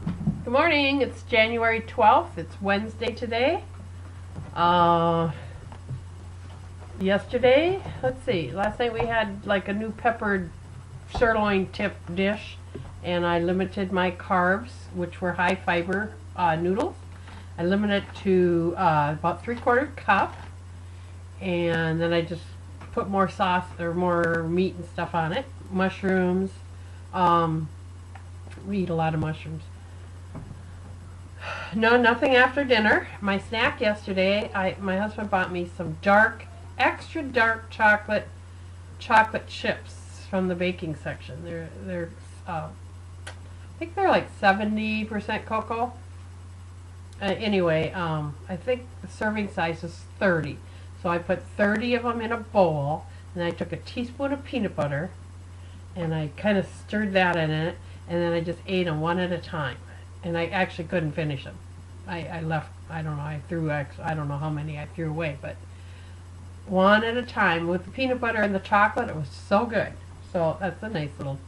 Good morning. It's January 12th. It's Wednesday today. Yesterday, let's see, last night we had like a new peppered sirloin tip dish, and I limited my carbs, which were high fiber noodles. I limited it to about 3/4 cup, and then I just put more sauce or more meat and stuff on it. Mushrooms. We eat a lot of mushrooms. No, nothing after dinner. My snack yesterday, my husband bought me some extra dark chocolate chips from the baking section. I think they're like 70% cocoa. Anyway, I think the serving size is 30. So I put 30 of them in a bowl, and I took a teaspoon of peanut butter, and I kind of stirred that in it, and then I just ate them one at a time. And I actually couldn't finish them. I left, I don't know, I don't know how many I threw away, but one at a time with the peanut butter and the chocolate. It was so good. So that's a nice little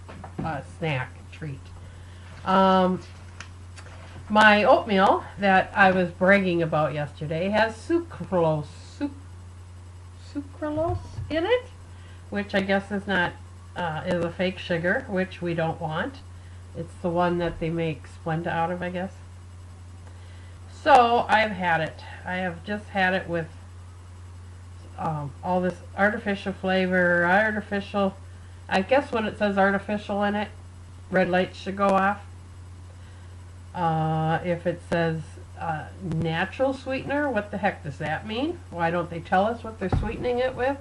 snack treat. My oatmeal that I was bragging about yesterday has sucralose in it, which I guess is not is a fake sugar, which we don't want. It's the one that they make Splenda out of, I guess. So I've had it. I have just had it with all this artificial flavor, I guess when it says artificial in it, red lights should go off. If it says natural sweetener, what the heck does that mean? Why don't they tell us what they're sweetening it with?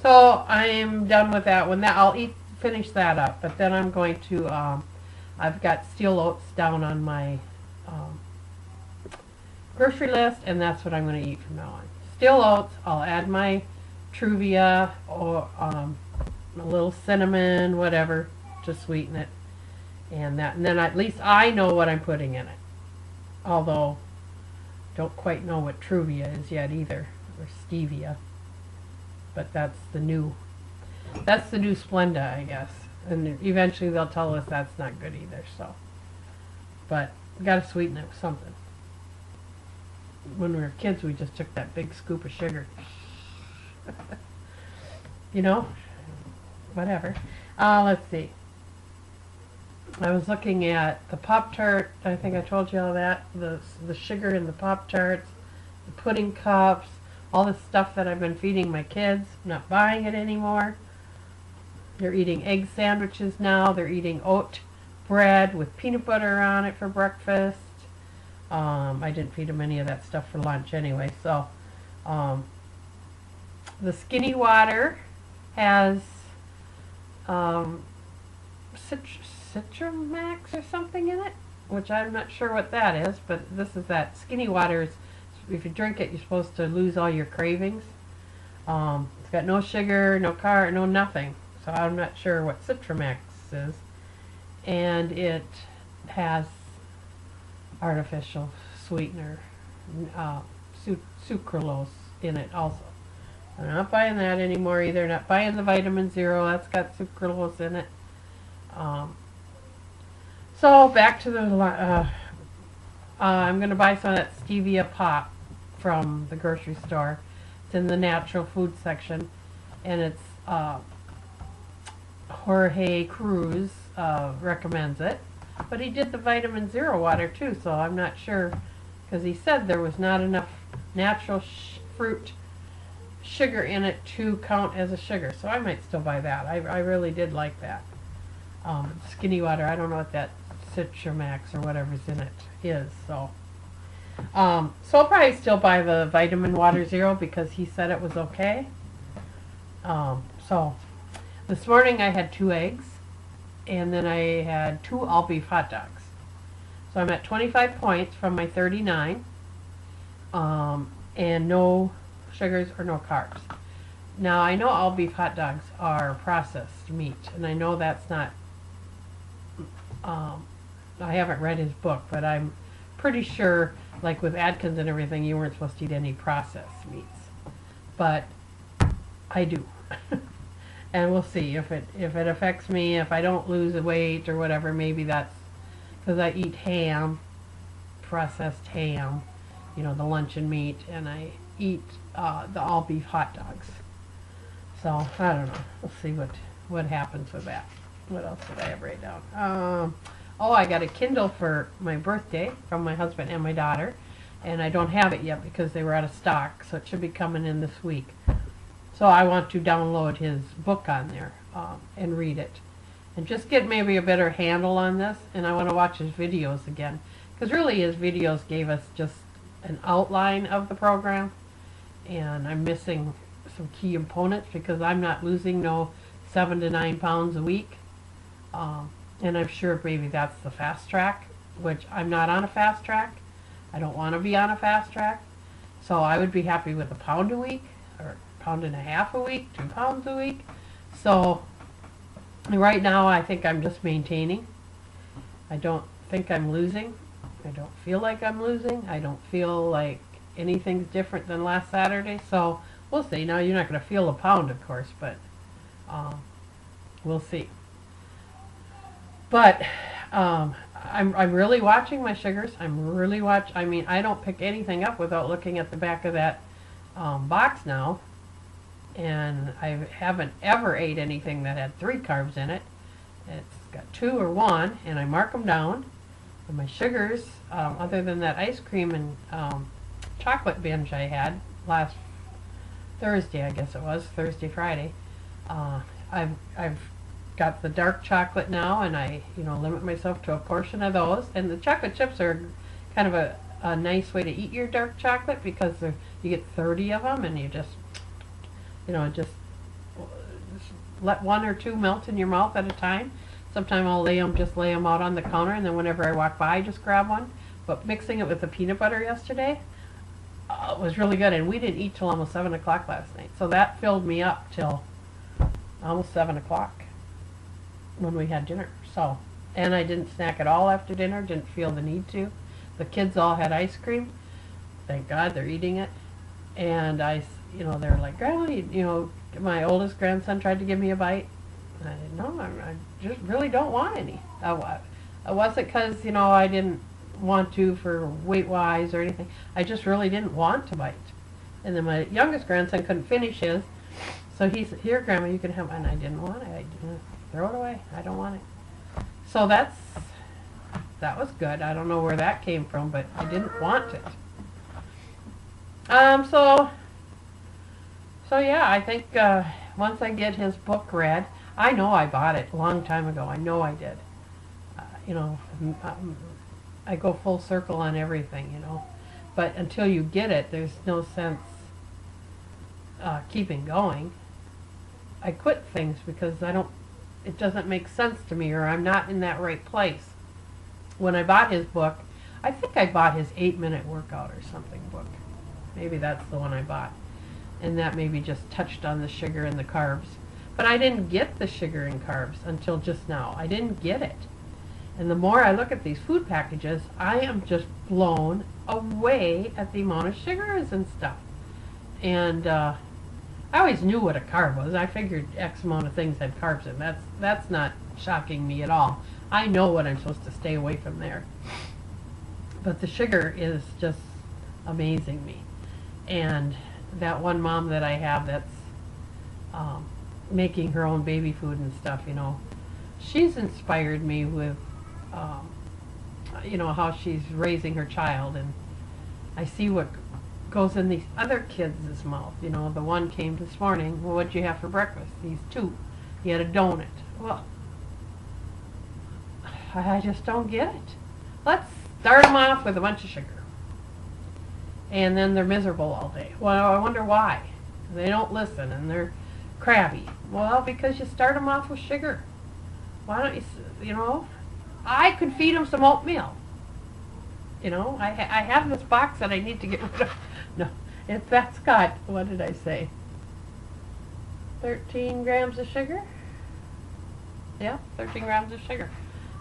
So I'm done with that one. I'll finish that up, but then I'm going to I've got steel oats down on my grocery list, and that's what I'm going to eat from now on. Steel oats. I'll add my Truvia or a little cinnamon, whatever, to sweeten it, and then at least I know what I'm putting in it. Although, don't quite know what Truvia is yet either, or stevia. But that's the new Splenda, I guess. And eventually they'll tell us that's not good either. So, but got to sweeten it with something. When we were kids, we just took that big scoop of sugar. You know, whatever. Let's see. I was looking at the Pop-Tart. I think I told you all that. The sugar in the Pop-Tarts, the pudding cups, all the stuff that I've been feeding my kids. I'm not buying it anymore. They're eating egg sandwiches now. They're eating oat bread with peanut butter on it for breakfast. I didn't feed them any of that stuff for lunch anyway. So the Skinny Water has Citramax or something in it, which I'm not sure what that is, but this is that Skinny Water. If you drink it, you're supposed to lose all your cravings. It's got no sugar, no nothing. So I'm not sure what Citramax is. And it has artificial sweetener, sucralose in it also. I'm not buying that anymore either. Not buying the Vitamin Zero. That's got sucralose in it. So back to the I'm going to buy some of that stevia pop from the grocery store. It's in the natural food section, and it's Jorge Cruz recommends it. But he did the Vitamin Zero water too, so I'm not sure, because he said there was not enough natural fruit sugar in it to count as a sugar. So I might still buy that. I really did like that. Skinny Water, I don't know what that Citramax or whatever's in it is. So I'll probably still buy the Vitamin Water Zero because he said it was okay. So this morning I had 2 eggs, and then I had 2 all-beef hot dogs. So I'm at 25 points from my 39, and no sugars or no carbs. Now I know all-beef hot dogs are processed meat, and I know that's not, I haven't read his book, but I'm pretty sure, like with Atkins and everything, you weren't supposed to eat any processed meats. But I do. And we'll see if it affects me, if I don't lose the weight or whatever. Maybe that's because I eat ham, processed ham, you know, the luncheon meat, and I eat the all beef hot dogs. So I don't know. We'll see what happens with that. What else did I have right down? Oh, I got a Kindle for my birthday from my husband and my daughter, and I don't have it yet because they were out of stock, so it should be coming in this week. So I want to download his book on there and read it, and just get maybe a better handle on this. And I want to watch his videos again, because really his videos gave us just an outline of the program, and I'm missing some key components because I'm not losing no 7 to 9 pounds a week. And I'm sure maybe that's the fast track, which I'm not on a fast track. I don't want to be on a fast track. So I would be happy with 1 pound a week, or 1.5 pounds a week, 2 pounds a week. So right now I think I'm just maintaining. I don't think I'm losing. I don't feel like I'm losing. I don't feel like anything's different than last Saturday. So we'll see. Now you're not going to feel 1 pound, of course, but we'll see. But I'm really watching my sugars. I mean, I don't pick anything up without looking at the back of that box now. And I haven't ever ate anything that had 3 carbs in it. It's got 2 or 1, and I mark them down. And my sugars, other than that ice cream and chocolate binge I had last Thursday, I guess it was, Friday, I've got the dark chocolate now, and I limit myself to a portion of those. And the chocolate chips are kind of a nice way to eat your dark chocolate, because you get 30 of them, and you just just let 1 or 2 melt in your mouth at a time. Sometimes I'll just lay them out on the counter, and then whenever I walk by, I just grab one. But mixing it with the peanut butter yesterday was really good, and we didn't eat till almost 7 o'clock last night. So that filled me up till almost 7 o'clock when we had dinner. So, and I didn't snack at all after dinner, didn't feel the need to. The kids all had ice cream. Thank God they're eating it. And they're like, Grandma, my oldest grandson tried to give me a bite. I didn't know. I just really don't want any. It wasn't because, I didn't want to for weight-wise or anything. I just really didn't want to bite. And then my youngest grandson couldn't finish his. So he said, here, Grandma, you can have it. And I didn't want it. I didn't throw it away. I don't want it. So that was good. I don't know where that came from, but I didn't want it. So yeah, I think once I get his book read, I know I bought it a long time ago. I know I did. I go full circle on everything, But until you get it, there's no sense keeping going. I quit things because it doesn't make sense to me, or I'm not in that right place. When I bought his book, I think I bought his 8-minute workout or something book. Maybe that's the one I bought. And that maybe just touched on the sugar and the carbs. But I didn't get the sugar and carbs until just now. I didn't get it. And the more I look at these food packages, I am just blown away at the amount of sugars and stuff. And I always knew what a carb was. I figured X amount of things had carbs in. That's not shocking me at all. I know what I'm supposed to stay away from there. But the sugar is just amazing me. And that one mom that I have that's making her own baby food and stuff, she's inspired me with, how she's raising her child. And I see what goes in these other kids' mouth. The one came this morning, well, what'd you have for breakfast? These 2. He had a donut. Well, I just don't get it. Let's start them off with a bunch of sugar. And then they're miserable all day. Well, I wonder why. They don't listen, and they're crabby. Well, because you start them off with sugar. Why don't you, I could feed them some oatmeal. I have this box that I need to get rid of. No, that's got, what did I say? 13 grams of sugar? Yeah, 13 grams of sugar.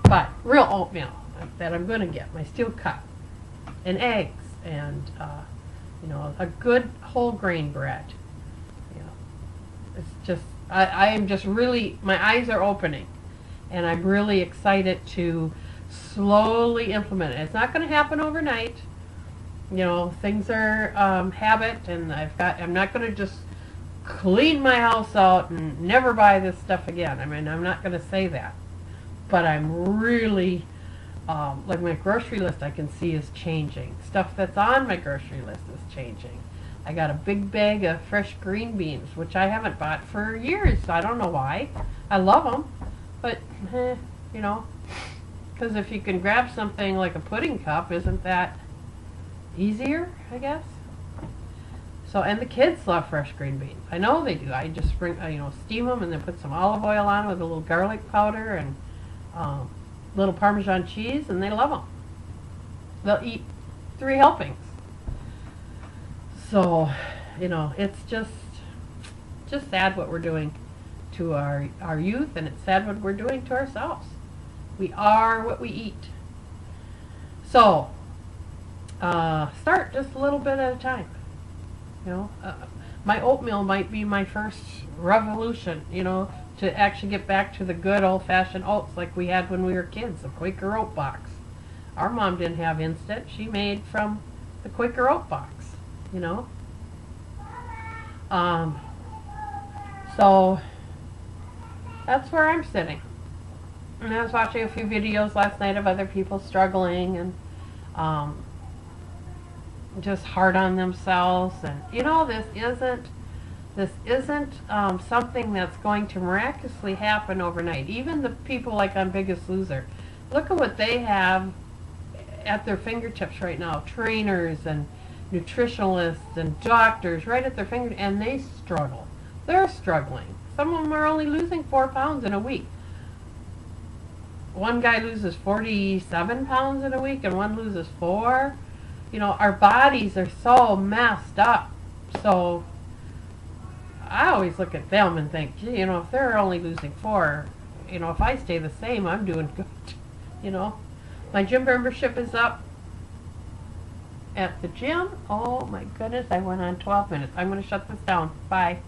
But real oatmeal that I'm going to get, my steel cup, and eggs, and a good whole grain bread. It's just I am just really, my eyes are opening, and I'm really excited to slowly implement it. It's not going to happen overnight. You know, things are habit, and I'm not going to just clean my house out and never buy this stuff again. I mean, I'm not going to say that. But I'm really, like my grocery list I can see is changing. Stuff that's on my grocery list is changing. I got a big bag of fresh green beans, which I haven't bought for years. I don't know why. I love them, but, you know, because if you can grab something like a pudding cup, isn't that easier, I guess? So, and the kids love fresh green beans. I know they do. I just steam them and then put some olive oil on with a little garlic powder and little Parmesan cheese, and they love them. They'll eat 3 helpings. So, you know, it's just sad what we're doing to our youth, and it's sad what we're doing to ourselves. We are what we eat. So, start just a little bit at a time. You know, my oatmeal might be my first revolution, you know, to actually get back to the good old-fashioned oats like we had when we were kids, the Quaker Oat box. Our mom didn't have instant. She made from the Quaker Oat box, you know. So that's where I'm sitting. And I was watching a few videos last night of other people struggling and just hard on themselves. And, you know, this isn't something that's going to miraculously happen overnight. Even the people like on Biggest Loser, look at what they have at their fingertips right now. Trainers and nutritionalists and doctors right at their fingertips, and they struggle. They're struggling. Some of them are only losing 4 pounds in a week. One guy loses 47 pounds in a week, and one loses 4. You know, our bodies are so messed up. So I always look at them and think, gee, you know, if they're only losing 4, you know, if I stay the same, I'm doing good. You know, my gym membership is up at the gym. Oh my goodness, I went on 12 minutes. I'm going to shut this down. Bye.